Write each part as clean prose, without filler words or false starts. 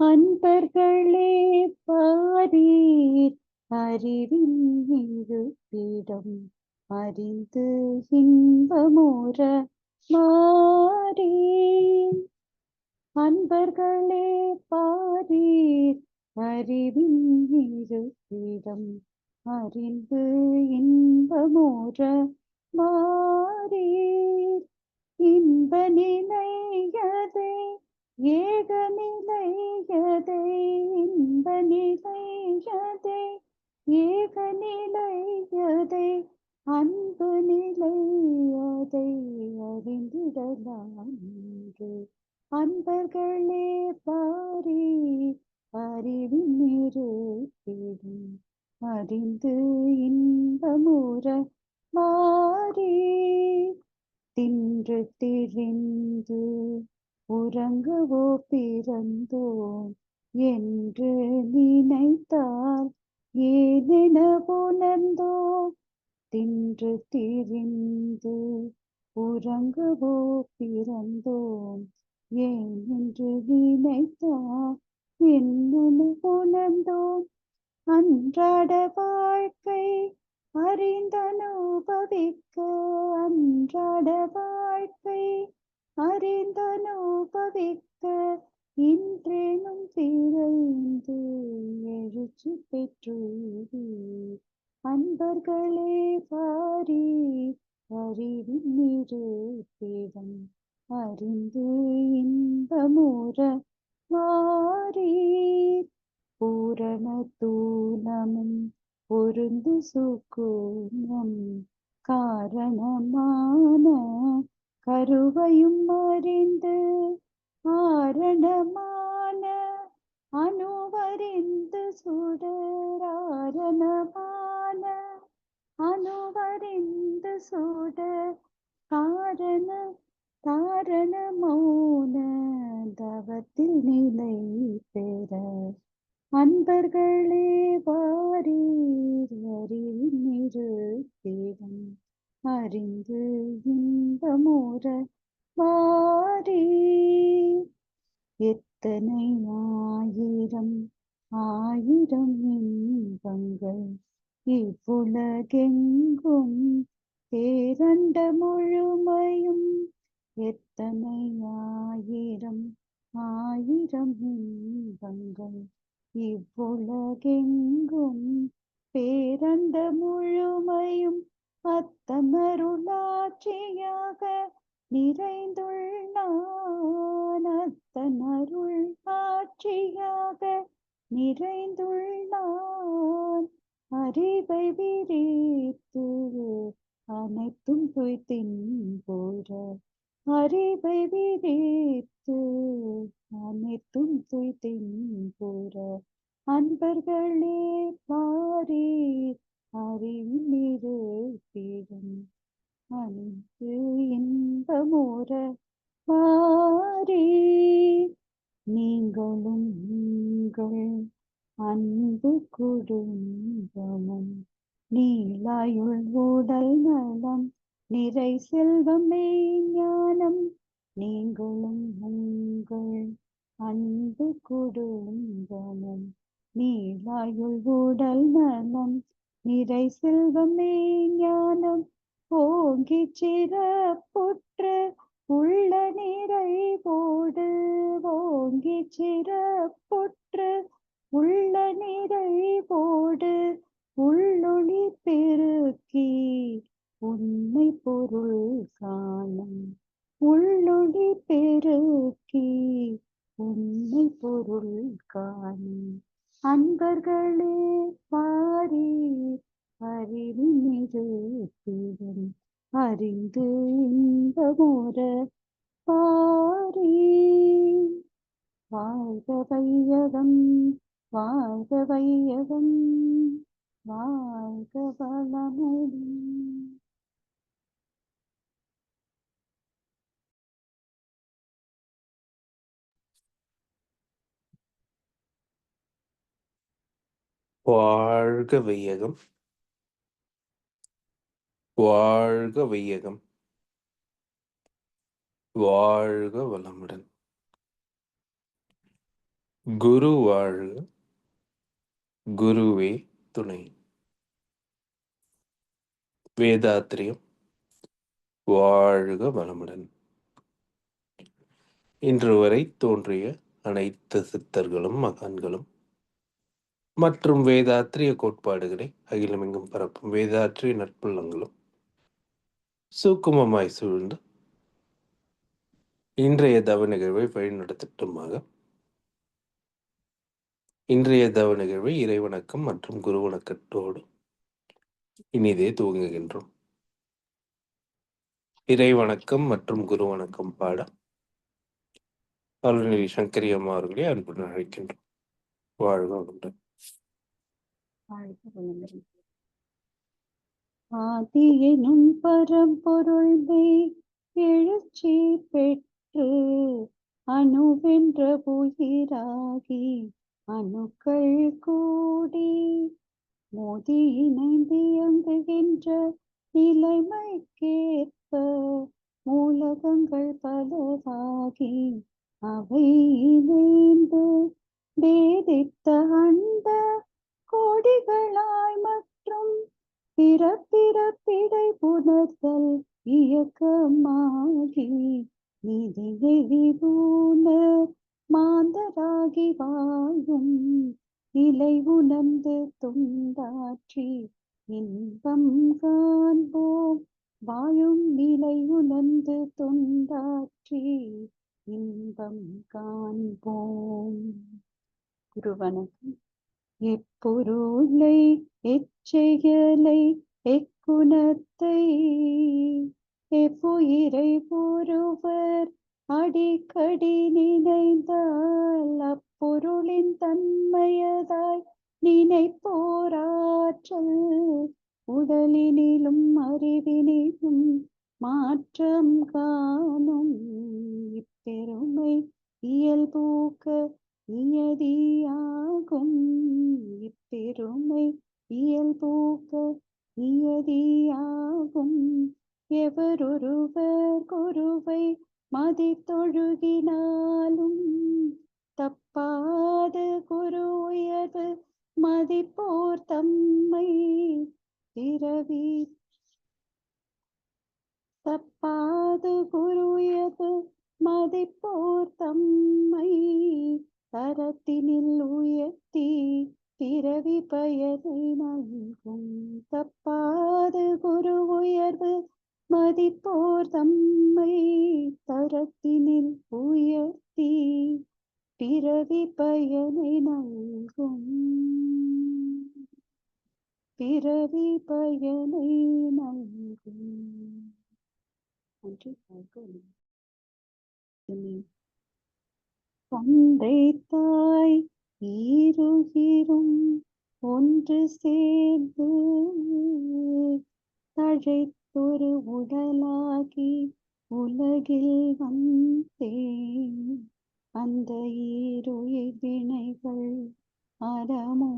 அன்பர்களே பாரீர் அறிவின் இருப்பிடம் அறிந்து இன்பமுற மாறீர். அன்பர்களே பாரீர் அறிவின் இருப்பிடம் அறிந்து இன்பமுற மாறீர். இன்ப நிலையதை ஏக நிலையதை இன்ப நிலையதை ஏக நிலையதை அன்பு நிலையதை அறிந்திடலாம். அன்பர்களே பாரீர் அறிவின் இருப்பிடம் அறிந்து இன்பமுற மாறீர். தின்று திரிந்து உறங்கவோ பிறந்தோம் என்று நினைத்தால் ஏதென உணர்ந்தோம். தின்று திரிந்து உறங்கவோ பிறந்தோம் ஏன் என்று நினைத்தால் என்னென உணர்ந்தோம். அன்றாட வாழ்க்கை அறிந்தனுபவிக்க அன்றாட வாழ்க்கை அறிந்தனுபவிக்க இன்றேனும் திரைந்து எழுச்சி பெற்றூர். அன்பர்களே பாரீர் அறிவின் இருப்பிடம் அறிந்து இன்பமுற மாறீர். பூரண தூலமும் பொருந்து சுக்கூனம் காரணமான கருவையும் அறிந்து ஆரணமான அணுவறிந்து சுடராரணமான அணுவறிந்து சுடர் காரண காரண மௌன தவத்தில் நிலை பெற அன்பர்களே வாரீர் அறிவின் இருப்பிடம் அறிந்து இன்பமுற வாரீர். எத்தனை ஆயிரம் ஆயிரம் இன்பங்கள் இவ்வுலகெங்கும் பேரண்ட முழுமையும் எத்தனை ஆயிரம் ஆயிரம் இன்பங்கள் இவ்வுலகெங்கும் பேரண்ட முழுமையும் அத்தனருளாட்சியாக நிறைந்துள்ளான் அத்தனருள் ஆட்சியாக நிறைந்துள்ளான். அறிவை விரித்து அனைத்தும் துய்த்தின் போற அறிவை விரித்து அனைத்தும் துய்த்தின் போற அன்பர்களே பாரீர் அறிவின் இருப்பிடம் அணிந்து இன்பமுற பாரீர். நீங்களும் உங்கள் அன்பு குடும்பமும் நீலாயுள் உடல் நலம் நிறை செல்வம் மெய்ஞானம் நீங்களும் உங்கள் அன்பு குடும்பமும் நீலாயுள் உடல் நலம் நிறை செல்வம் மெய்ஞானம் ஓங்கி சிறப்புற்று உள்ள நிறைவோடு ஓங்கி சிறப்புற்று உள்ள நிறைவோடு உள்ளொளி பெருக்கி உண்மை பொருள் காணும் உள்ளொளி பெருக்கி உண்மை பொருள் காணும். அன்பர்களே பாரீர் அறிவின் இருப்பிடம் அறிந்து இன்பமுற பாரீர். வாழ்க வையகம் வாழ்க வையகம் வாழ்க வளமுடன். வாழ்க வையகம் வாழ்க வையகம் வாழ்க வளமுடன். குரு வாழ்க, குருவே துணை. வேதாத்திரியம் வாழ்க வளமுடன். இன்று வரை தோன்றிய அனைத்து சித்தர்களும் மகான்களும் மற்றும் வேதாத்திரிய கோட்பாடுகளை அகிலமெங்கும் பரப்பும் வேதாத்திரிய நட்புள்ளங்களும் சூக்குமமாய் சூழ்ந்து இன்றைய தவ நிகழ்வை வழிநடத்தட்டுமாக. இன்றைய தவ நிகழ்வை இறைவணக்கம் மற்றும் குருவணக்கத்தோடு இனிதே துவங்குகின்றோம். இறைவணக்கம் மற்றும் குருவணக்கம் பாட அருள்நிதி சங்கரி அம்மா அவர்களை அன்புடன் அழைக்கின்றோம். வாழ்க வளமுடன். ஆதி எனும் பரம்பொருள்மை எழுச்சி பெற்று அணுவென்ற உயிராகி அணுக்கள் கூடி மோதி இணைந்து இயங்குகின்ற நிலைமைக்கேற்ப மூலகங்கள் பலவாகி அவை இணைந்து வேதித்த அண்ட கோடிகளாய் மற்றும் பிறப்பிடை புணர்தல் இயக்கமாகி நிதியெறிவுணர் மாந்தராகி வாழும் நிலை உணர்ந்து துண்டாற்றி இன்பம் காண்போம். வாழும் நிலை உணர்ந்து துண்டாற்றி இன்பம் காண்போம். குருவணக்கம். எப்பொருளை எச்செயலை எக்குணத்தை எவ்வுயிரை ஒருவர் அடிக்கடி நினைந்தால் அப்பொருளின் தன்மையதாய் நினைப்போராற்றல் உடலினிலும் அறிவினிலும் மாற்றம் காணும் இப்பெருமை இயல்பூக்க நியதியாகும். இப்பெருமை இயல்பூக்க நியதியாகும். எவரொருவர் குருவை மதித்தொழுகினாலும் தப்பாது குரு உயர்வு மதிப்போர் தம்மை பிறவி தப்பாது குரு உயர்வு மதிப்போர் தம்மை தரத்தினில் உயர்த்தி பிறவி பயனை நல்கும். தப்பாது குரு உயர்வு மதிப்போர் தம்மை தரத்தினில் உயர்த்தி பிறவி பயனை நல்கும். பிறவி பயனை நல்கும். நன்றி. தந்தை தாய் ஈருயிரும் ஒன்று சேர்ந்து தழைத்தொரு உடலாகி உலகில் வந்தேன். அந்த ஈருயிர் வினைகள் அறமோ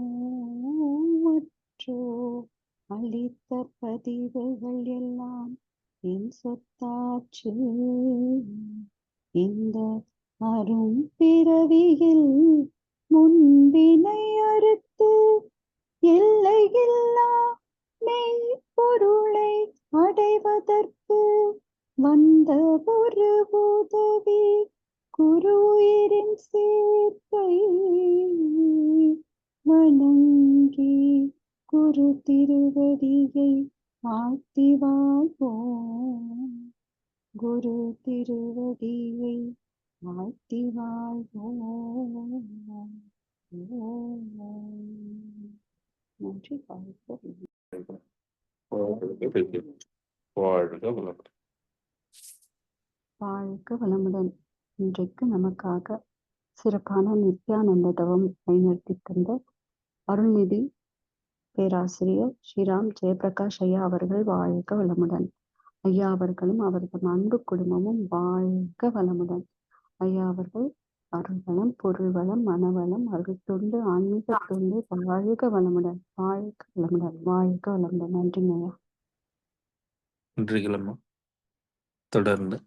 அளித்த பதிவுகள் எல்லாம் என் சொத்தாச்சு. இந்த அரும் பிறவியில் முன்பினை அறுத்து எல்லையில்லா மெய்ப்பொருளை அடைவதற்கு வந்த ஒரு உதவி குரு உயிரின் சேர்க்கை வணங்கி குரு திருவடியை வாழ்த்தி வாழ்வோம். குரு திருவடியை வாழ்த்தி வாழ்வோம். நன்றி. வாழ்க வளமுடன். வாழ்க வளமுடன். இன்றைக்கு நமக்காக சிறப்பான நித்யானந்த தவம் வழிநடத்தி தந்த அருள்நிதி பேராசிரியர் ஸ்ரீராம் ஜெயபிரகாஷ் ஐயா அவர்கள் வாழ்க வளமுடன். ஐயா அவர்களும் அவர்கள் அன்பு குடும்பமும் வாழ்க வளமுடன். ஐயா அவர்கள் அருள்வளம், பொருள் வளம், மனவளம், அருள் தொண்டு, ஆன்மீக தொண்டு வாழ்க வளமுடன். வாழ்க வளமுடன். வாழ்க வளமுடன். நன்றிங்க ஐயா. நன்றிகளம்மா. தொடர்ந்து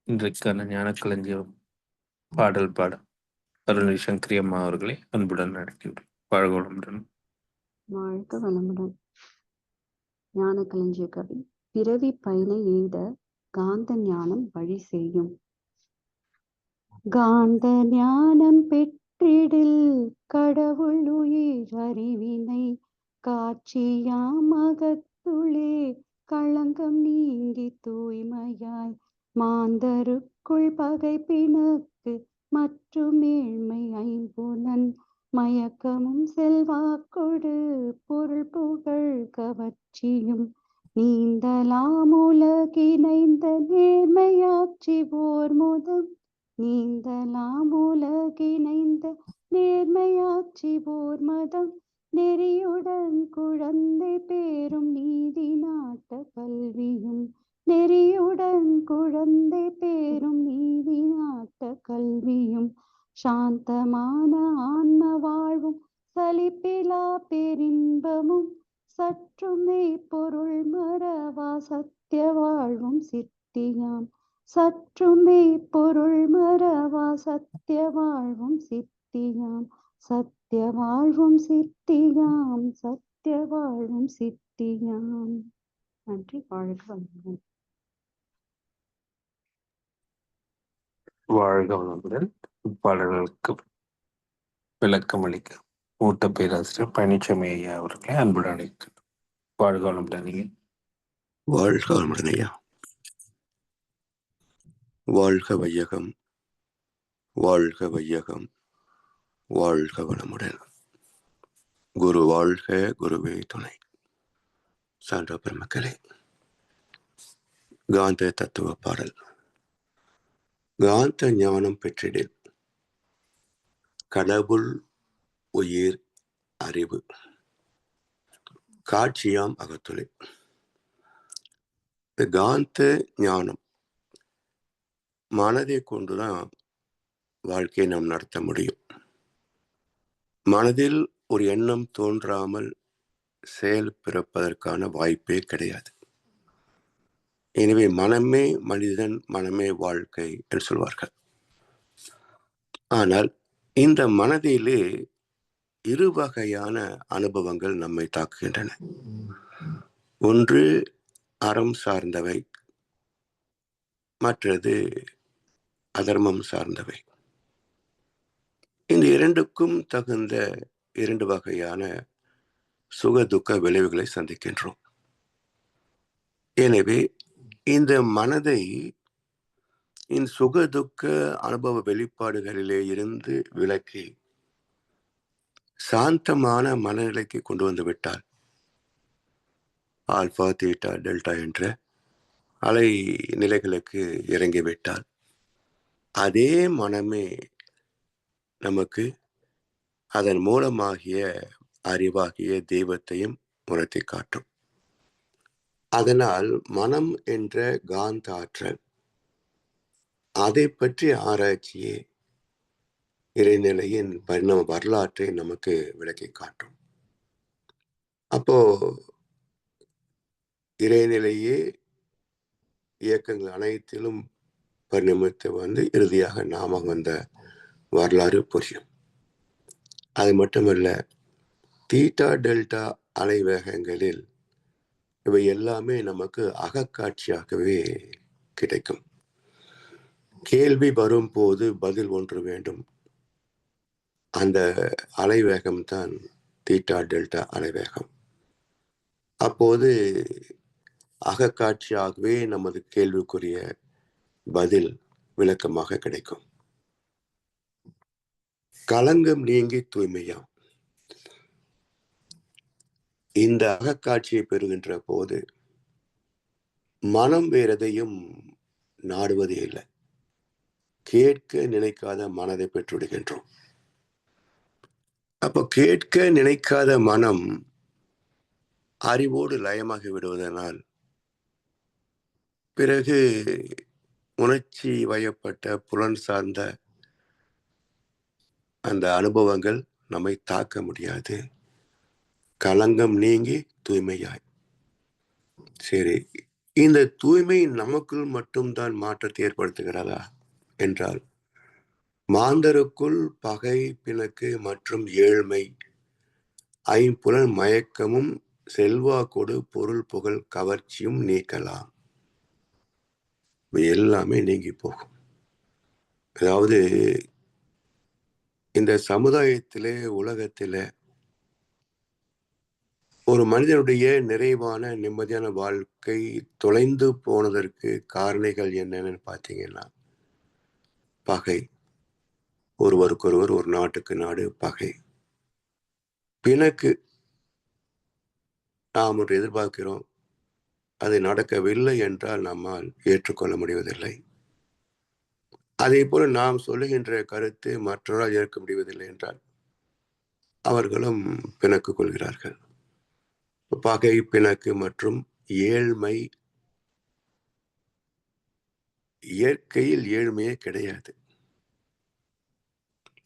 இன்றைக்கான ஞான களஞ்சியம் பாடல் பாட அருள்நிதி சங்கரி அம்மா அவர்களை அன்புடன் அழைக்கின்றோம். வாழ்க வளமுடன். வாழ்க வளமுடன். ஞான களஞ்சிய கவி. பிறவி பயனை எய்த காந்த ஞானம் வழி செய்யும். காந்த ஞானம் பெற்றிடில் கடவுள் உயிர் அறிவினை காட்சியாம் அகத்துளே களங்கம் நீங்கி தூய்மையாய் மாந்தருக்குள் பகை பிணக்கு மற்றும் ஏழ்மை ஐம்புலன் மயக்கமும் செல்வாக்கொடு பொருள் புகழ் கவர்ச்சியும் நீந்தலாம் உலகினைந்த நேர்மையாட்சி போர் முதம் நீந்தலாம் உலகினைந்த நேர்மையாட்சி போர் மதம் நெறியுடன் குழந்தை பேரும் நீதி நாட்ட கல்வியும் நெறியுடன் குழந்தை பேரும் நீதி நாட்ட கல்வியும் சாந்தமான ஆன்ம வாழ்வும் சலிப்பிலா பெரின்பமும் சற்றும் மெய்ப்பொருள் மறவா சத்திய வாழ்வும் சித்தியாம் சற்றும் மெய்ப்பொருள் மறவா சத்திய வாழ்வும் சித்தியாம் சத்திய வாழ்வும் சித்தியாம் சத்திய வாழ்வும் சித்தியாம். நன்றி. வாழ்க வளமுடன். வாழ்க வளமுடன். பாடல்களுக்கு விளக்கம் அளிக்க மூத்த பேராசிரியர் பழனிசாமி ஐயா அவர்களை அன்புடன் அழைக்கின்றோம். வாழ்க வளமுடன். நீங்க வாழ்க வளமுடன் ஐயா. வாழ்க வையகம், வாழ்க வையகம், வாழ்க வளமுடன். குரு வாழ்க, குருவே துணை. சான்ற பெருமக்களே, காந்த தத்துவ பாடல். காந்த ஞானம் பெற்றிடில் கடவுள் உயிர் அறிவு காட்சியாம் அகத்துளை. இந்த காந்த ஞானம் மனதை கொண்டுதான் வாழ்க்கையை நாம் நடத்த முடியும். மனதில் ஒரு எண்ணம் தோன்றாமல் செயல் பிறப்பதற்கான வாய்ப்பே கிடையாது. எனவே மனமே மனிதன், மனமே வாழ்க்கை என்று சொல்வார்கள். ஆனால் இந்த மனதிலே இரு வகையான அனுபவங்கள் நம்மை தாக்குகின்றன. ஒன்று அறம் சார்ந்தவை, மற்றது அதர்மம் சார்ந்தவை. இந்த இரண்டுக்கும் தகுந்த இரண்டு வகையான சுக துக்க விளைவுகளை சந்திக்கின்றோம். எனவே இந்த மனதை இந்த சுக துக்க அனுபவ வெளிப்பாடுகளிலே இருந்து விலக்கி சாந்தமான மனநிலைக்கு கொண்டு வந்து விட்டால், ஆல்பா தீட்டா டெல்டா என்ற அலை நிலைகளுக்கு இறங்கிவிட்டால், அதே மனமே நமக்கு அதன் மூலமாகிய அறிவாகிய தெய்வத்தையும் உணர்த்தி காட்டும். அதனால் மனம் என்ற காந்த ஆற்றல், அதை பற்றி ஆராய்ச்சியே இறைநிலையின் பரிணாம வரலாற்றை நமக்கு விளக்கி காட்டும். அப்போ இறைநிலையே இயக்கங்கள் அனைத்திலும் பரிணமித்து இறுதியாக நாம வந்த வரலாறு புரியும். அது மட்டுமல்ல, தீட்டா டெல்டா அலைவேகங்களில் இவை எல்லாமே நமக்கு அகக்காட்சியாகவே கிடைக்கும். கேள்வி வரும் போது பதில் ஒன்று வேண்டும். அந்த அலைவேகம் தான் தீட்டா டெல்டா அலைவேகம். அப்போது அகக்காட்சியாகவே நமது கேள்விக்குரிய பதில் விளக்கமாக கிடைக்கும். களங்கம் நீங்கி தூய்மையாம். இந்த அகக்காட்சியை பெறுகின்ற போது மனம் வேற எதையும் நாடுவதே இல்லை. கேட்க நினைக்காத மனதை பெற்றுவிடுகின்றோம். அப்போ கேட்க நினைக்காத மனம் அறிவோடு லயமாகி விடுவதனால் பிறகு உணர்ச்சி வயப்பட்ட புலன் சார்ந்த அந்த அனுபவங்கள் நம்மை தாக்க முடியாது. களங்கம் நீங்கி தூய்மையாய். சரி, இந்த தூய்மை நமக்குள் மட்டும்தான் மாற்றத்தை ஏற்படுத்துகிறதா என்றால் மாந்தருக்குள் பகை, பிணக்கு மற்றும் ஏழ்மை, ஐம்புலன் மயக்கமும் செல்வாக்கோடு பொருள் புகழ் கவர்ச்சியும் நீக்கலாம். எல்லாமே நீங்கி போகும். அதாவது இந்த சமுதாயத்திலே, உலகத்திலே ஒரு மனிதனுடைய நிறைவான நிம்மதியான வாழ்க்கை தொலைந்து போனதற்கு காரணிகள் என்னன்னு பார்த்தீங்கன்னா, பகை, ஒருவருக்கொருவர், ஒரு நாட்டுக்கு நாடு பகை, பிணக்கு, நாம் ஒன்று எதிர்பார்க்கிறோம், அது நடக்கவில்லை என்றால் நம்மால் ஏற்றுக்கொள்ள முடிவதில்லை. அதே போல நாம் சொல்லுகின்ற கருத்து மற்றவரால் ஏற்க முடிவதில்லை என்றால் அவர்களும் பிணக்கு கொள்கிறார்கள். பகை, பிணக்கு மற்றும் ஏழ்மை. இயற்கையில் ஏழ்மையே கிடையாது.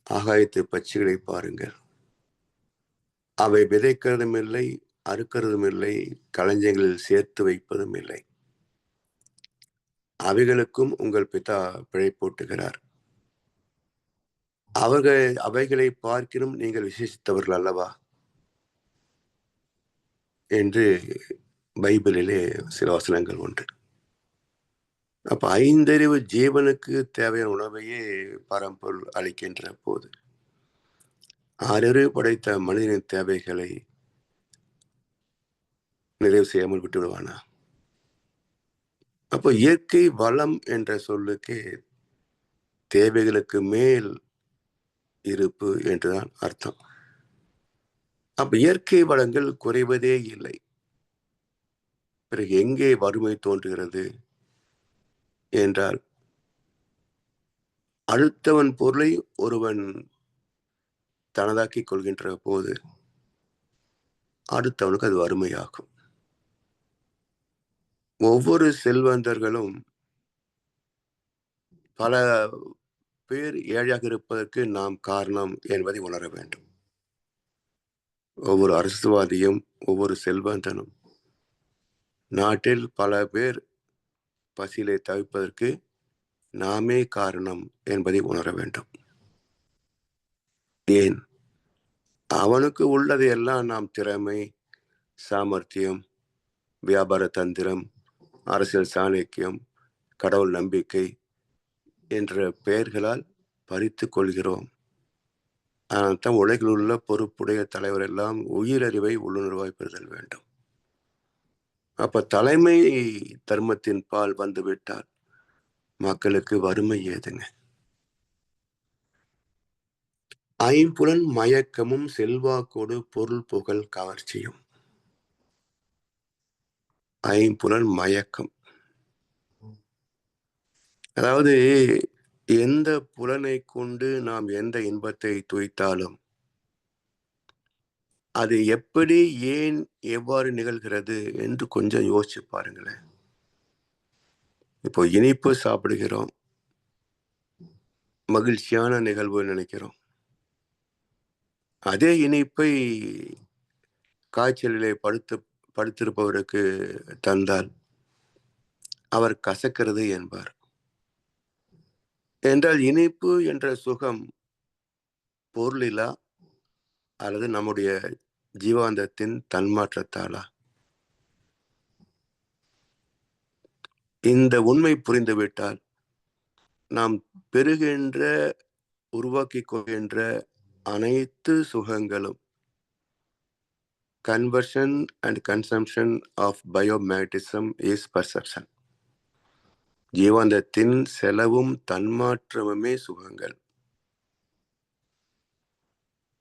ஆகாயத்து பட்சிகளை பாருங்கள், அவை விதைக்கிறதும் இல்லை, அறுக்கிறதும் இல்லை, களஞ்சியங்களில் சேர்த்து வைப்பதும் இல்லை. அவைகளுக்கும் உங்கள் பிதா பிழை போட்டுகிறார். அவைகளை பார்க்கினும் நீங்கள் விசேஷித்தவர்கள் அல்லவா என்று பைபிளிலே சில வசனங்கள் உண்டு. அப்ப ஐந்தறிவு ஜீவனுக்கு தேவையான உணவையே பரம்பொருள் அளிக்கின்ற போது ஆறறிவு படைத்த மனிதனின் தேவைகளை நிறைவு செய்யாமல் விட்டு விடுவானா? அப்போ இயற்கை வளம் என்ற சொல்லுக்கு தேவைகளுக்கு மேல் இருப்பு என்றுதான் அர்த்தம். அப்ப இயற்கை வளங்கள் குறைவதே இல்லை. பிறகு எங்கே வறுமை தோன்றுகிறது என்றால், அடுத்தவன் பொருளை ஒருவன் தனதாக்கிக் கொள்கின்ற போது அடுத்தவனுக்கு அது வறுமையாகும். ஒவ்வொரு செல்வந்தர்களும் பல பேர் ஏழையாக இருப்பதற்கு நாம் காரணம் என்பதை உணர வேண்டும். ஒவ்வொரு அரசுவாதியும், ஒவ்வொரு செல்வந்தனும் நாட்டில் பல பேர் பசியிலே தவிப்பதற்கு நாமே காரணம் என்பதை உணர வேண்டும். ஏன்? அவனுக்கு உள்ளதை எல்லாம் நாம் திறமை, சாமர்த்தியம், வியாபார தந்திரம், அரசியல் சாணக்கியம், கடவுள் நம்பிக்கை என்ற பெயர்களால் பறித்து கொள்கிறோம். ஆனால் உலகில் உள்ள பொறுப்புடைய தலைவர் எல்லாம் உயிரறிவை உள்ளுணர்வாய் பெறுதல் வேண்டும். அப்ப தலைமை தர்மத்தின் பால் வந்துவிட்டால் மக்களுக்கு வறுமை ஏதுங்க? ஐம்புலன் மயக்கமும் செல்வாக்கோடு பொருள் புகழ் கவர்ச்சியும். ஐம்புலன் மயக்கம், அதாவது எந்த புலனை கொண்டு நாம் எந்த இன்பத்தை துய்த்தாலும் அது எப்படி, ஏன், எவ்வாறு நிகழ்கிறது என்று கொஞ்சம் யோசிச்சு பாருங்களேன். இப்போ இனிப்பு சாப்பிடுகிறோம், மகிழ்ச்சியான நிகழ்வு நினைக்கிறோம். அதே இனிப்பை காய்ச்சலிலே படுத்திருப்பவருக்கு தந்தால் அவர் கசக்கிறது என்பார். என்றால் இனிப்பு என்ற சுகம் பொருளிலா அல்லது நம்முடைய ஜீவாந்தத்தின் தன்மாற்றத்தாலா? இந்த உண்மை புரிந்துவிட்டால் நாம் பெறுகின்ற, உருவாக்கி கொள்கின்ற அனைத்து சுகங்களும் conversion and consumption of biomagnetism is perception. ஜீவாந்தத்தின் செலவும் தன்மாற்றமுமே சுகங்கள்.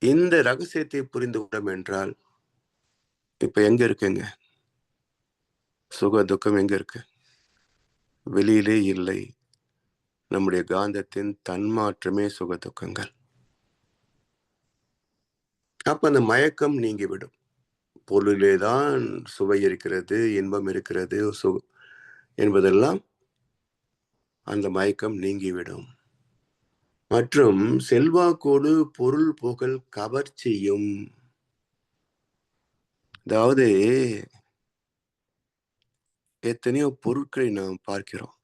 இந்த ரகசியத்தை புரிந்து கொள்ளும் என்றால் இப்ப எங்க இருக்குங்க சுக துக்கம்? எங்க இருக்கு? வெளியிலே இல்லை. நம்முடைய காந்தத்தின் தன்மாற்றமே சுக துக்கங்கள். அப்ப அந்த மயக்கம் நீங்கிவிடும். பொருளிலேதான் சுவை இருக்கிறது, இன்பம் இருக்கிறது என்பதெல்லாம் அந்த மயக்கம் நீங்கிவிடும். மற்றும் செல்வாக்கோடு பொருள் புகழ் கவர்ச்சியும். அதாவது எத்தனையோ பொருட்களை நாம் பார்க்கிறோம்.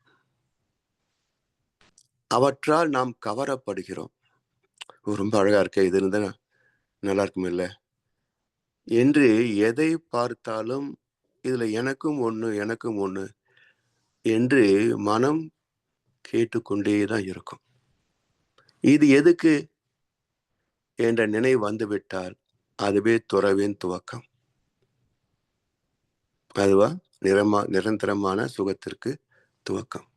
அவற்றால் நாம் கவரப்படுகிறோம். ரொம்ப அழகா இருக்க, இது இருந்தா நல்லா இருக்கும் இல்ல என்று எதை பார்த்தாலும் இதுல எனக்கும் ஒண்ணு என்று மனம் கேட்டுக்கொண்டேதான் இருக்கும். இது எதுக்கு என்ற நினைவு வந்துவிட்டால் அதுவே துறவின் துவக்கம். அதுவா நிரந்தரமான சுகத்திற்கு துவக்கம்.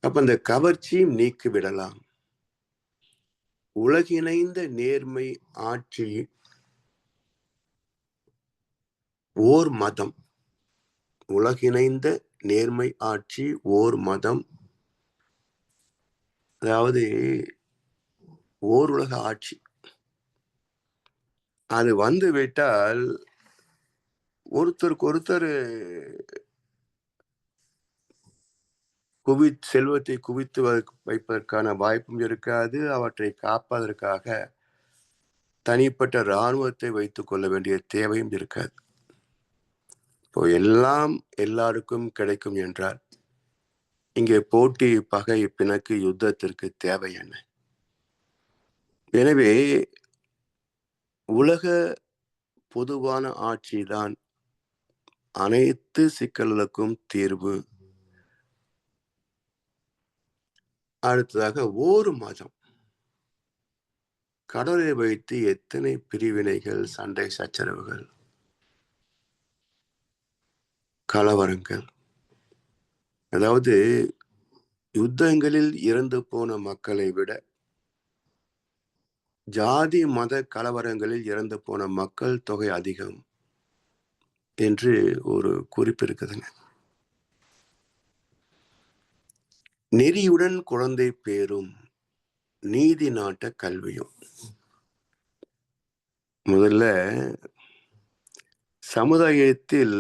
அப்ப இந்த கவர்ச்சியும் நீக்கி விடலாம். உலகிணைந்த நேர்மை ஆட்சி ஓர் மதம். உலகிணைந்த நேர்மை ஆட்சி ஓர் மதம், அதாவது ஓர் உலக ஆட்சி. அது வந்து விட்டால் ஒருத்தருக்கு ஒருத்தர் செல்வத்தை குவித்து வைப்பதற்கான வாய்ப்பும் இருக்காது. அவற்றை காப்பதற்காக தனிப்பட்ட இராணுவத்தை வைத்துக் கொள்ள வேண்டிய தேவையும் இருக்காது. இப்போ எல்லாம் எல்லாருக்கும் கிடைக்கும் என்றால் இங்கே போட்டி, பகை, பிணக்கு, யுத்தத்திற்கு தேவை என்ன? எனவே உலக பொதுவான ஆட்சிதான் அனைத்து சிக்கல்களுக்கும் தீர்வு. அடுத்ததாக ஓர் மதம். கடவுளை வைத்து எத்தனை பிரிவினைகள், சண்டை சச்சரவுகள், கலவரங்கள். அதாவது யுத்தங்களில் இறந்து போன மக்களை விட ஜாதி மத கலவரங்களில் இறந்து போன மக்கள் தொகை அதிகம் என்று ஒரு குறிப்பு இருக்குதுங்க. நெறியுடன் குழந்தை பேரும், நீதி நாட்ட கல்வியும். முதல்ல சமுதாயத்தில்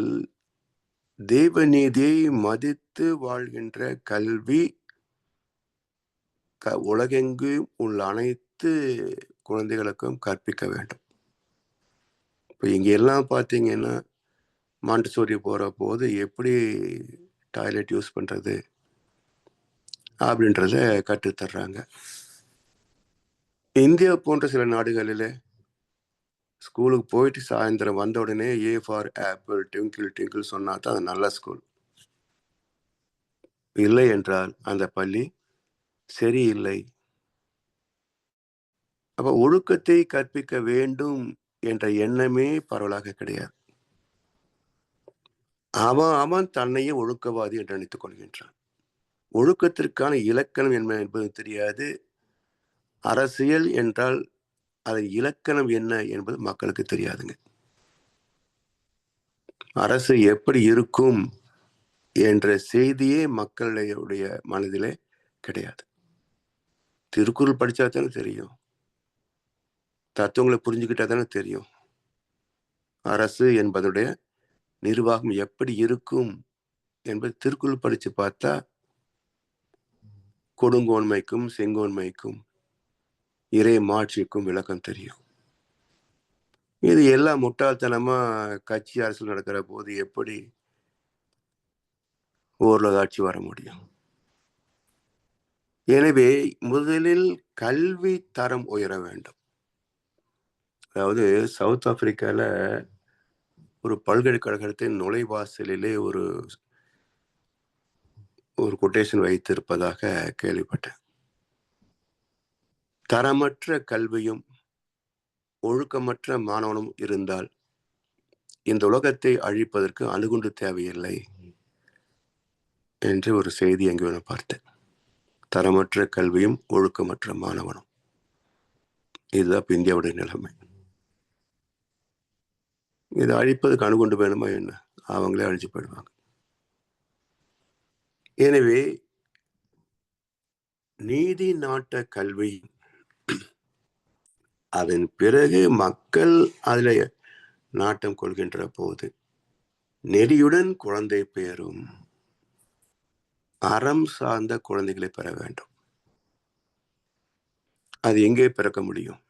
தெய்வநீதியை மதித்து வாழ்கின்ற கல்வி உலகெங்கும் உள்ள அனைத்து குழந்தைகளுக்கும் கற்பிக்க வேண்டும். இப்போ இங்க எல்லாம் பார்த்தீங்கன்னா மாண்டசோரி போற போது எப்படி டாய்லெட் யூஸ் பண்றது அப்படின்றத கற்றுத்தர்றாங்க. இந்தியா போன்ற சில நாடுகளில் ஸ்கூலுக்கு போயிட்டு சாயந்தரம் வந்த உடனே A for apple, twinkle twinkle சொன்னா தான் அது நல்ல ஸ்கூல். இல்லை என்றால் அந்த பள்ளி சரியில்லை. அப்ப ஒழுக்கத்தை கற்பிக்க வேண்டும் என்ற எண்ணமே பரவலாக கிடையாது. அவன் தன்னையே ஒழுக்கவாதி என்று நினைத்துக் கொள்கின்றான். ஒழுக்கத்திற்கான இலக்கணம் என்ன என்பது தெரியாது. அரசியல் என்றால் அதன் இலக்கணம் என்ன என்பது மக்களுக்கு தெரியாதுங்க. அரசு எப்படி இருக்கும் என்ற செய்தியே மக்களுடைய மனதிலே கிடையாது. திருக்குறள் படிச்சா தானே தெரியும், தத்துவங்களை புரிஞ்சுக்கிட்டா தானே தெரியும் அரசு என்பதுடைய நிர்வாகம் எப்படி இருக்கும் என்பது. திருக்குறள் படிச்சு பார்த்தா கொடுங்கோன்மைக்கும் செங்கோன்மைக்கும் இறை மாட்சிக்கும் விளக்கம் தெரியும். இது எல்லாம் முட்டாள்தனமா கட்சி அரசு நடக்கிற போது எப்படி ஓரளவு ஆட்சி வர முடியும்? எனவே முதலில் கல்வி தரம் உயர வேண்டும். அதாவது சவுத் ஆப்பிரிக்கால ஒரு பல்கலைக்கழகத்தின் நுழைவாசலிலே ஒரு கொட்டேஷன் வைத்திருப்பதாக கேள்விப்பட்டேன். தரமற்ற கல்வியும் ஒழுக்கமற்ற மாணவனும் இருந்தால் இந்த உலகத்தை அழிப்பதற்கு அணுகுண்டு தேவையில்லை என்று ஒரு செய்தி எங்கே பார்த்தேன். தரமற்ற கல்வியும் ஒழுக்கமற்ற மாணவனும், இதுதான் இந்தியாவுடைய நிலைமை. இதை அழிப்பதற்கு அணுகுண்டு வேணுமா என்ன? அவங்களே அழிச்சு போயிடுவாங்க. எனவே நீதி நாட்ட கல்வி, அதன் பிறகு மக்கள் அதில் நாட்டம் கொள்கின்ற போது நெறியுடன் குழந்தை பேரும், அறம் சார்ந்த குழந்தைகளை பெற வேண்டும். அது எங்கே பிறக்க முடியும்?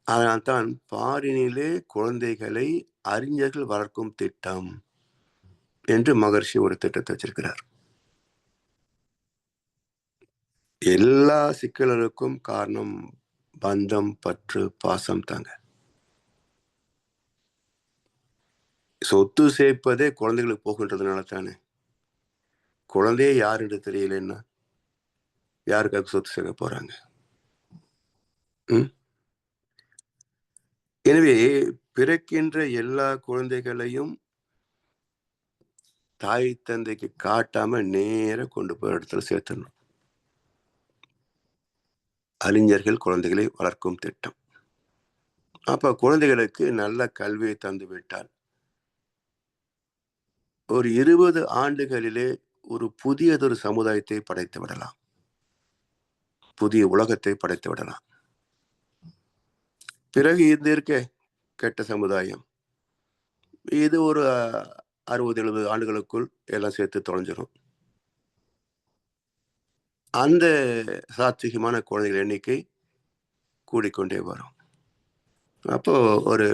அதனால்தான் பாரினிலே குழந்தைகளை அறிஞர்கள் வளர்க்கும் திட்டம் என்று மகர்ஷி ஒரு திட்டத்தை வச்சிருக்கிறார். எல்லா சிக்கல்களுக்கும் காரணம் பந்தம், பற்று, பாசம் தாங்க. சொத்து சேர்ப்பதே குழந்தைகளுக்கு போகின்றதுனால தானே. குழந்தையே யார் என்று தெரியலன்னா யாருக்காக சொத்து சேர்க்க போறாங்க? எனவே பிறக்கின்ற எல்லா குழந்தைகளையும் தாய் தந்தைக்கு காட்டாம நேர கொண்டு போய் இடத்துல சேர்த்தணும். அறிஞர்கள் குழந்தைகளை வளர்க்கும் திட்டம். அப்ப குழந்தைகளுக்கு நல்ல கல்வியை தந்து விட்டால் ஒரு 20 ஆண்டுகளிலே ஒரு புதியதொரு சமுதாயத்தை படைத்து விடலாம். புதிய உலகத்தை படைத்து விடலாம். பிறகு இது இருக்க கெட்ட சமுதாயம், இது ஒரு 60-70 ஆண்டுகளுக்குள் எல்லாம் சேர்த்து தொலைஞ்சிடும். அந்த சாத்விகமான குழந்தைகள் எண்ணிக்கை கூடிக்கொண்டே வரும். அப்போ ஒரு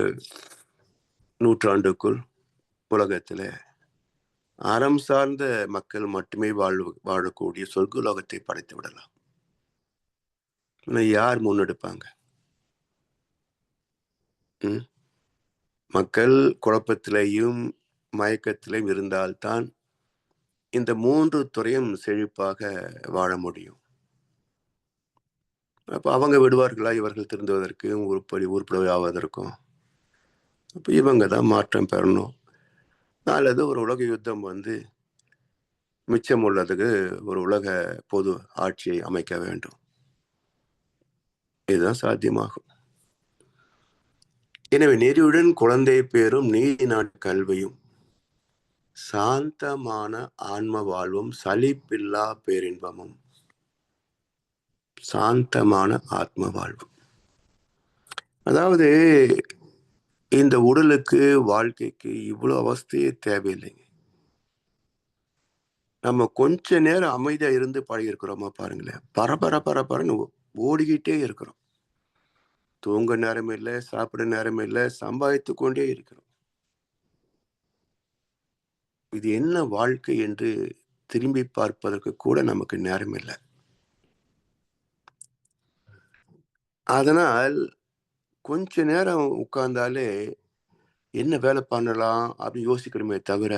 100 ஆண்டுக்குள் உலகத்தில் அறம் சார்ந்த மக்கள் மட்டுமே வாழக்கூடிய சொர்க்கலோகத்தை படைத்து விடலாம். யார் முன்னெடுப்பாங்க? மக்கள் குழப்பத்திலையும் மயக்கத்திலையும் இருந்தால்தான் இந்த 3 துறையும் செழிப்பாக வாழ முடியும். அப்ப அவங்க விடுவார்களா இவர்கள் திருந்துவதற்கும் உருப்படி ஆவதற்கும்? அப்ப இவங்க தான் மாற்றம் பெறணும். அல்லது ஒரு உலக யுத்தம் வந்து மிச்சம் உள்ளதுக்கு ஒரு உலக பொது ஆட்சியை அமைக்க வேண்டும். இதுதான் சாத்தியமாகும். எனவே நெறியுடன் குழந்தை பேரும் நீதி நாட்டு கல்வியும் சாந்தமான ஆன்ம வாழ்வும் சலிப்பில்லா பேரின்பமும். சாந்தமான ஆத்ம வாழ்வு. அதாவது இந்த உடலுக்கு வாழ்க்கைக்கு இவ்வளவு அவஸ்தையே தேவையில்லைங்க. நம்ம கொஞ்ச நேரம் அமைதியா இருந்து பழகிருக்கிறோமா பாருங்களேன். பரபரன்னு ஓடிக்கிட்டே இருக்கிறோம். தூங்க நேரம் இல்லை, சாப்பிட நேரம் இல்லை, சம்பாதித்து கொண்டே இருக்கிறோம். இது என்ன வாழ்க்கை என்று திரும்பி பார்ப்பதற்கு கூட நமக்கு நேரம் இல்லை. அதனால் கொஞ்ச நேரம் உட்கார்ந்தாலே என்ன வேலை பண்ணலாம் அப்படின்னு யோசிக்கிறோமே தவிர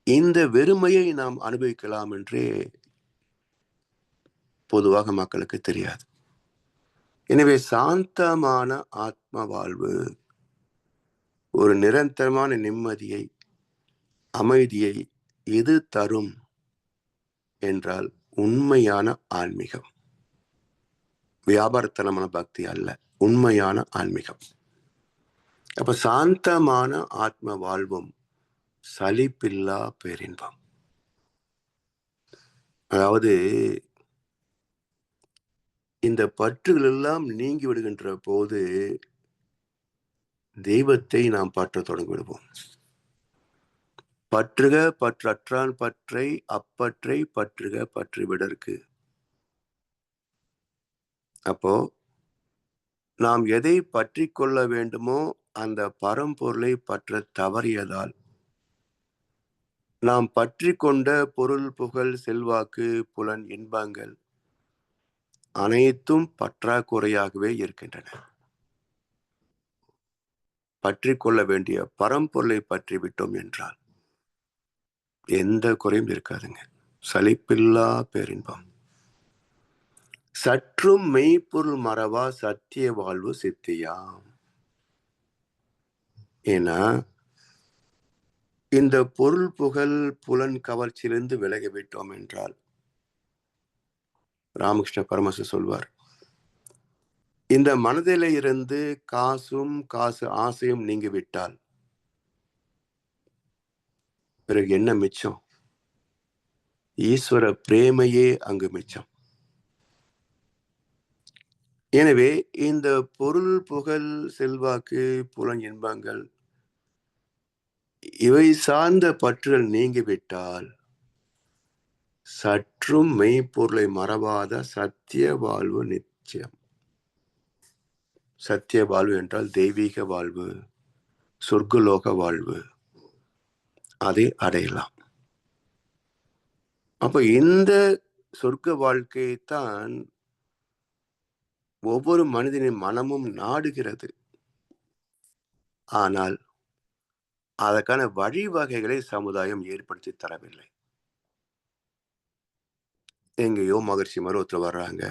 இந்த வெறுமையை நாம் அனுபவிக்கலாம் என்றே பொதுவாக மக்களுக்கு தெரியாது. எனவே சாந்தமான ஆத்ம வாழ்வு ஒரு நிரந்தரமான நிம்மதியை, அமைதியை எது தரும் என்றால் உண்மையான ஆன்மீகம். வியாபாரத்தனமான பக்தி அல்ல, உண்மையான ஆன்மீகம். அப்ப சாந்தமான ஆத்ம வாழ்வும் சலிப்பில்லா பேரின்பம். அதாவது இந்த பற்றுகள் எல்லாம் நீங்கி விடுகின்ற போது தெய்வத்தை நாம் பற்ற தொடங்கி விடுவோம். பற்றுக பற்றற்றான் பற்றை அப்பற்றை பற்றுக பற்று விடற்கு. அப்போ நாம் எதை பற்றி கொள்ள வேண்டுமோ அந்த பரம்பொருளை பற்ற தவறியதால் நாம் பற்றி கொண்ட பொருள், புகழ், செல்வாக்கு, புலன், இன்பங்கள் அனைத்தும் பற்றாக்குறையாகவே இருக்கின்றன. பற்றி கொள்ள வேண்டிய பரம்பொருளை பற்றி விட்டோம் என்றால் எந்த குறையும் இருக்காதுங்க. சலிப்பில்லா பேரின்பம். சற்றும் மெய்ப்பொருள் மறவா சத்திய வாழ்வு சித்தியாம். ஏன்னா இந்த பொருள், புகழ், புலன் கவர்ச்சியிலிருந்து விலகிவிட்டோம் என்றால் ராமகிருஷ்ண பரமஹம்சர் சொல்வார், இந்த மனதில இருந்து காசு ஆசையும் நீங்கிவிட்டால் பிறகு என்ன மிச்சம்? ஈஸ்வர பிரேமையே அங்கு மிச்சம். எனவே இந்த பொருள், புகழ், செல்வாக்கு, புலன், இன்பங்கள் இவை சார்ந்த பற்றுகள் நீங்கிவிட்டால் சற்றும் மெய்ப்பொருளை மறவாத சத்திய வாழ்வு நிச்சயம். சத்திய வாழ்வு என்றால் தெய்வீக வாழ்வு, சொர்க்கலோக வாழ்வு, அதை அடையலாம். அப்ப இந்த சொர்க்க வாழ்க்கையைத்தான் ஒவ்வொரு மனிதனின் மனமும் நாடுகிறது. ஆனால் அதற்கான வழிவகைகளை சமுதாயம் ஏற்படுத்தி தரவில்லை. எங்கேயோ மகர்ஷி மாதிரி ஒருத்தர் வர்றாங்க,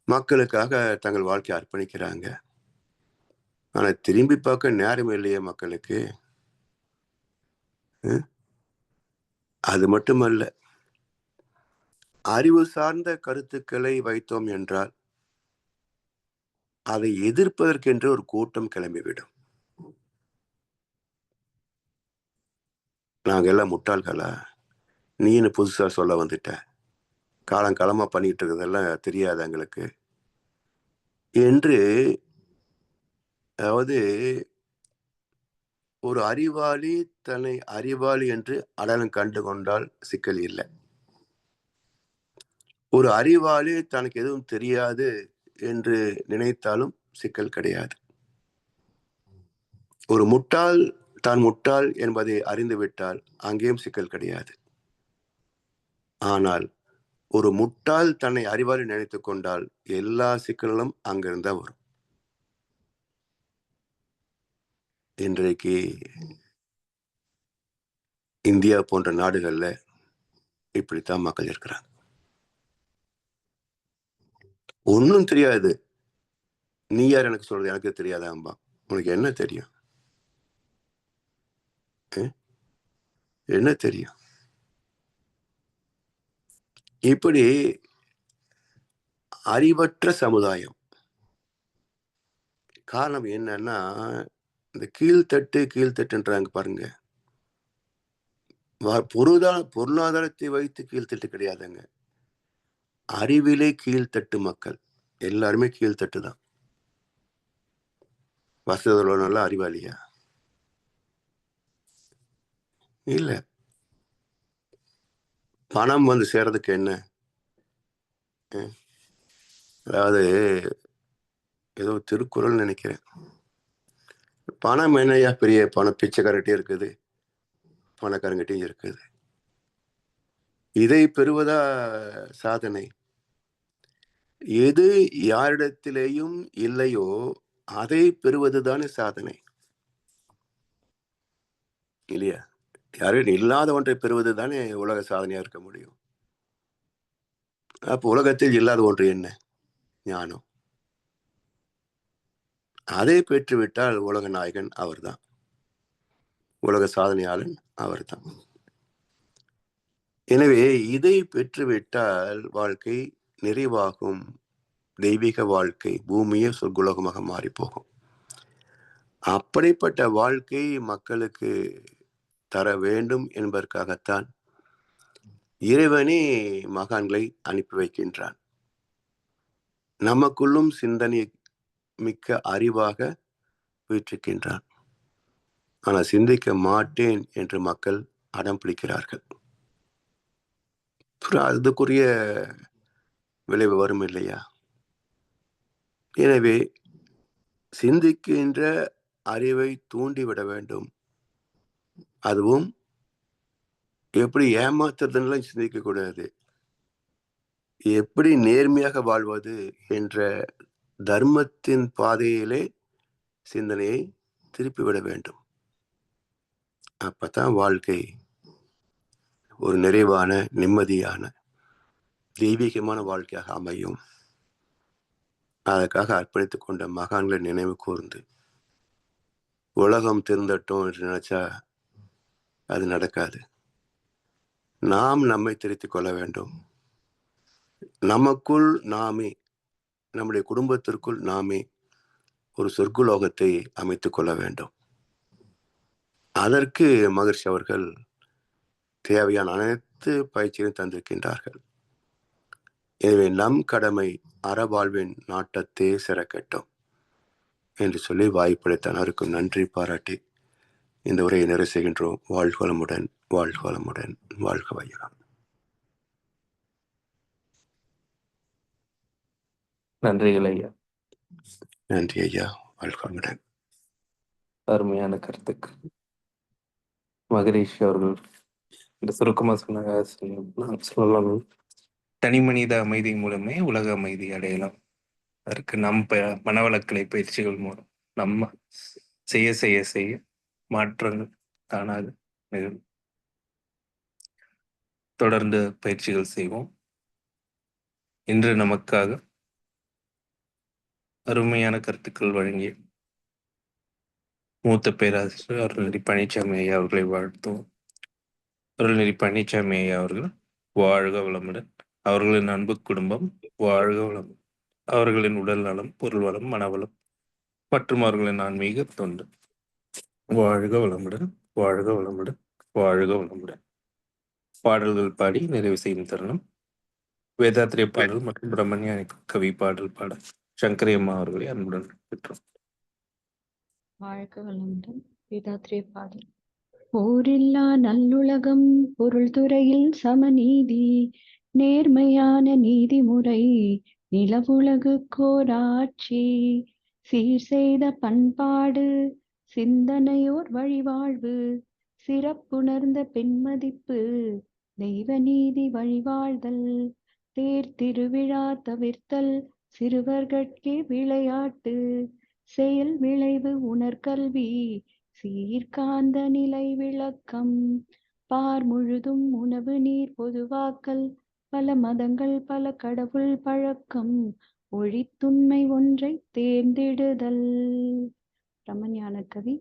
மக்களுக்காக தங்கள் வாழ்க்கையை அர்ப்பணிக்கிறாங்க. ஆனா திரும்பி பார்க்க நேரம் இல்லையே மக்களுக்கு. அது மட்டுமல்ல, அறிவு சார்ந்த கருத்துக்களை வைத்தோம் என்றால் அதை எதிர்ப்பதற்கென்று ஒரு கூட்டம் கிளம்பிவிடும். நாங்க எல்லாம் முட்டாள்களா, நீன்னு புதுசா சொல்ல வந்துட்ட, காலங்காலமா பண்ணிட்டு இருக்கிறதெல்லாம் தெரியாது எங்களுக்கு என்று, அதாவது ஒரு அறிவாளி தன்னை அறிவாளி என்று அடையாளம் கண்டு கொண்டால் சிக்கல் இல்லை. ஒரு அறிவாளி தனக்கு எதுவும் தெரியாது என்று நினைத்தாலும் சிக்கல் கிடையாது. ஒரு முட்டாள் தான் முட்டாள் என்பதை அறிந்துவிட்டால் அங்கேயும் சிக்கல் கிடையாது. ஆனால் ஒரு முட்டாள் தன்னை அறிவாளி நினைத்துக் கொண்டால் எல்லா சிக்கல்களும் அங்கிருந்தா வரும். இன்றைக்கு இந்தியா போன்ற நாடுகள்ல இப்படித்தான் மக்கள் இருக்கிறாங்க. ஒன்னும் தெரியாது, நீ யார் எனக்கு சொல்றது, எனக்கு தெரியாதாம்பா. உனக்கு என்ன தெரியும்? என்ன தெரியும்? இப்படி அறிவற்ற சமுதாயம். காரணம் என்னன்னா, இந்த கீழ்த்தட்டுன்றாங்க பாருங்க. பொருளாதாரத்தை வைத்து கீழ்த்தட்டு கிடையாதுங்க. அறிவிலே கீழ்த்தட்டு மக்கள் எல்லாருமே கீழ்த்தட்டு தான். வசதிகளோ நல்லா அறிவாளியா இல்ல. பணம் வந்து சேர்றதுக்கு என்ன, அதாவது ஏதோ திருக்குறள் நினைக்கிறேன், பணம் என்னையா பெரிய பணம் பிச்சைக்காரட்டே இருக்குது, பணக்காரங்கிட்டையும் இருக்குது. இதை பெறுவதா சாதனை? எது யாரிடத்திலேயும் இல்லையோ அதை பெறுவதுதானே சாதனை, இல்லையா? யாரும் இல்லாத ஒன்றை பெறுவது தானே உலக சாதனையா இருக்க முடியும். அப்ப உலகத்தில் இல்லாத ஒன்று என்ன? ஞானம். அதை பெற்றுவிட்டால் உலக நாயகன் அவர்தான், உலக சாதனையாளன் அவர்தான். எனவே இதை பெற்றுவிட்டால் வாழ்க்கை நிறைவாகும், தெய்வீக வாழ்க்கை, பூமியே சொர்க்குலோகமாக மாறி போகும். அப்படிப்பட்ட வாழ்க்கை மக்களுக்கு தர வேண்டும் என்பதற்காகத்தான் இறைவனே மகான்களை அனுப்பி வைக்கின்றான். நமக்குள்ளும் சிந்தனை மிக்க அறிவாக வீற்றிருக்கின்றான். ஆனால் சிந்திக்க மாட்டேன் என்று மக்கள் அடம் பிடிக்கிறார்கள். அதுக்குரிய விளைவு வரும் இல்லையா? எனவே சிந்திக்கின்ற அறிவை தூண்டிவிட வேண்டும். அதுவும் எப்படி ஏமாத்துறதுன்னு சிந்திக்க கூடாது, எப்படி நேர்மையாக வாழ்வது என்ற தர்மத்தின் பாதையிலே சிந்தனையை திருப்பிவிட வேண்டும். அப்பதான் வாழ்க்கை ஒரு நிறைவான, நிம்மதியான, தெய்வீகமான வாழ்க்கையாக அமையும். அதற்காக அர்ப்பணித்துக் கொண்ட மகான்களை நினைவு கூர்ந்து உலகம் திருந்தட்டும் என்று நினைச்சா அது நடக்காது. நாம் நம்மை திருத்திக் கொள்ள வேண்டும். நமக்குள் நாமே, நம்முடைய குடும்பத்திற்குள் நாமே ஒரு சொர்க்குலோகத்தை அமைத்துக் கொள்ள வேண்டும். அதற்கு மகர்ஷி அவர்கள் தேவையான அனைத்து பயிற்சியும் தந்திருக்கின்றார்கள். எனவே நம் கடமை அறவாழ்வின் நாட்டத்தே சிறக்கட்டும் என்று சொல்லி வாய்ப்பளித்த அனைவருக்கும் நன்றி பாராட்டி இந்த உரையை நிறைவு செய்கின்றோம். வாழ்க வளமுடன், வாழ்க வளமுடன், வாழ்க வையகம். நன்றிகள் ஐயா. நன்றி ஐயா, வாழ்க வளமுடன். அருமையான கருத்துக்கு மகரிஷி அவர்கள் இந்த சுருக்கமாக சொன்னாங்க சொல்லலாம். தனி மனித அமைதி மூலமே உலக அமைதி அடையலாம். அதற்கு நம் மனவளக்கலை பயிற்சிகள் மூலம் நம்ம செய்ய செய்ய செய்ய மாற்றங்கள் தானாக நிகழும். தொடர்ந்து பயிற்சிகள் செய்வோம். இன்று நமக்காக அருமையான கருத்துக்கள் வழங்கிய மூத்த பேராசிரியர் அருள்நெறி பழனிசாமி ஐயா அவர்களை வாழ்த்துவோம். அருள்நெறி பழனிசாமி ஐயா அவர்கள் வாழ்க வளமுடன். அவர்களின் அன்பு குடும்பம் வாழ்க வளம். அவர்களின் உடல் நலம், பொருள் வளம், மனவளம் மற்றும் அவர்களின் ஆன்மீக தொண்டு வாழ்க வளமுடன், வாழ்க வளமுடன், வாழ்க வளமுடன். பாடல்கள் பாடி நிறைவு செய்யும் தருணம் வேதாத்திரிய பாடல் மற்றும் பிரம்மண்ய கவி பாடல் பாட சங்கரி அம்மா அவர்களை அன்புடன் பெற்றோம். வாழ்க வளமுடன். வேதாத்திரிய பாடல். போரில்லா நல்லுலகம், பொருள் துறையில் சமநீதி, நேர்மையான நீதிமுறை, நிலவுலகுக்கோராட்சி, சீர் செய்த பண்பாடு, சிந்தனையோர் வழிவாழ்வு, சிறப்புணர்ந்த பெண்மதிப்பு, தெய்வ நீதி வழிவாழ்தல், தேர் திருவிழா தவிர்த்தல், சிறுவர்கட்கே விளையாட்டு, செயல் விளைவு உணர்கல்வி, சீர்காந்த நிலை விளக்கம், பார் முழுதும் உணவு நீர் பொதுவாக்கல், பல மதங்கள் பல கடவுள் பழக்கம், ஒழித்துண்மை ஒன்றை தேர்ந்திடுதல். பிரம்மஞான கவி.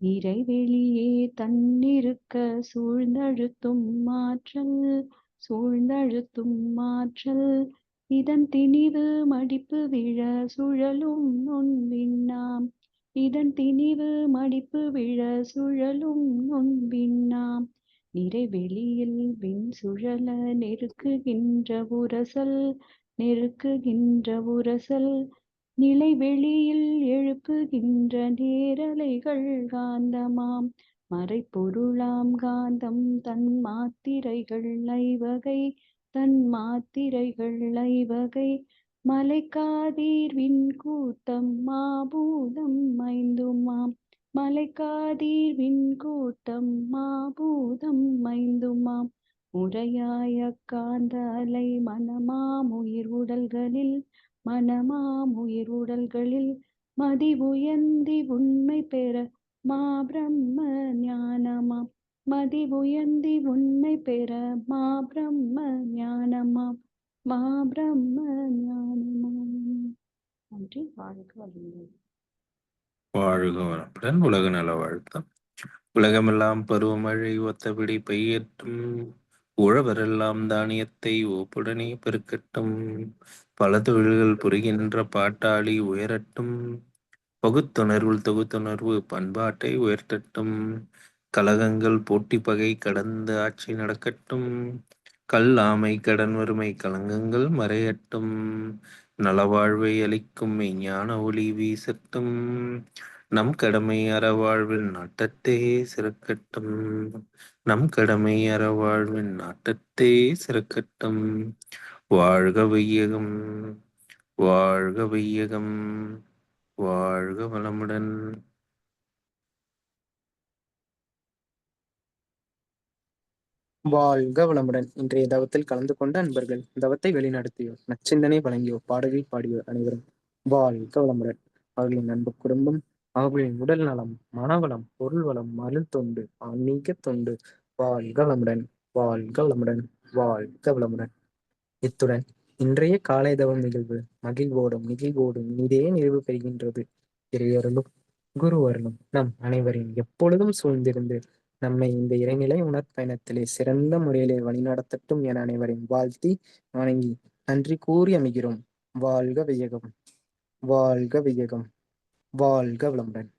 இறைவெளியே தன்னிருக்க சூழ்ந்தழுத்தும் மாற்றல், சூழ்ந்தழுத்தும் மாற்றல், இதன் திணிவு மடிப்பு விழ சுழலும் நுண்விண்ணாம், இதன் திணிவு மடிப்பு விழ சுழலும் நுண்விண்ணாம், நிறைவெளியில் விண் சுழல நெருக்குகின்ற உரசல், நெருக்குகின்ற உரசல், நிலை வெளியில் எழுப்புகின்ற நேரலைகள் காந்தமாம், மறைப்பொருளாம் காந்தம் தன் மாத்திரைகள் ஐவகை, தன் மாத்திரைகள் ஐவகை, மலைக்காதீர்வின் கூட்டம் மாபூதம் ஐந்துமாம், மலைக்காதீர்வின் கூட்டம் மாபூதம் ஐந்துமாம், முறையாய காந்த அலை மனமாம் உயிர் உடல்களில், மனமாம் உயிர் உடல்களில், மதி உயர்ந்தி உண்மை பெற மா பிரம்ம ஞானமாம், மதி உயர்ந்தி உண்மை பெற மா பிரம்ம ஞானமாம், மா பிரம்ம ஞானமாம். நன்றி. வாழ்க வளமுடன். வாழ்க வளமுடன். உலக நல வாழ்த்தம். உலகமெல்லாம் பருவமழை ஒத்தபடி பெய்யட்டும், உழவரெல்லாம் தானியத்தை ஓப்புடனே பெருக்கட்டும், பல தொழில்கள் புரிகின்ற பாட்டாளி உயரட்டும், பகுத்துணர்வுள் தொகுத்துணர்வு பண்பாட்டை உயர்த்தட்டும், கலகங்கள் போட்டி பகை கடந்து ஆட்சி நடக்கட்டும், கல் ஆமை கடன் வறுமை கலங்கங்கள் மறையட்டும், நலவாழ்வை அளிக்கும் மெய்ஞான ஒளி வீசட்டும், நம் கடமை அறவாழ்வில் நாட்டத்தே சிறக்கட்டும், நம் கடமை அறவாழ்வின் நாட்டத்தே சிறக்கட்டும். வாழ்க வையகம், வாழ்க வையகம், வாழ்க வளமுடன். வாழ்க வளமுடன். இன்றைய தவத்தில் கலந்து கொண்ட அன்பர்கள், தவத்தை வழிநடத்தியோர், நச்சிந்தனை வழங்கியோர், பாடலில் பாடியோர் அனைவரும் வாழ்க வளமுடன். அவர்களின் அன்பு குடும்பம், அவர்களின் உடல் நலம், மனவளம், பொருள் வளம், மருள் தொண்டு, ஆன்மீக தொண்டு வாழ்க வளமுடன், வாழ்க வளமுடன், வாழ்க வளமுடன். இத்துடன் இன்றைய காலை தவம் நிகழ்வு நிகழ்வோடும் இனிதே நிறைவு பெறுகின்றது. இறையருளும் குரு அருளும் நம் அனைவரையும் எப்பொழுதும் சூழ்ந்திருந்து நம்மை இந்த இறைநிலை உணர்பயணத்திலே சிறந்த முறையிலே வழிநடத்தட்டும் என அனைவரையும் வாழ்த்தி வணங்கி நன்றி கூறி அமைகிறோம். வாழ்க வையகம், வாழ்க வையகம், வாழ்க வளமுடன்.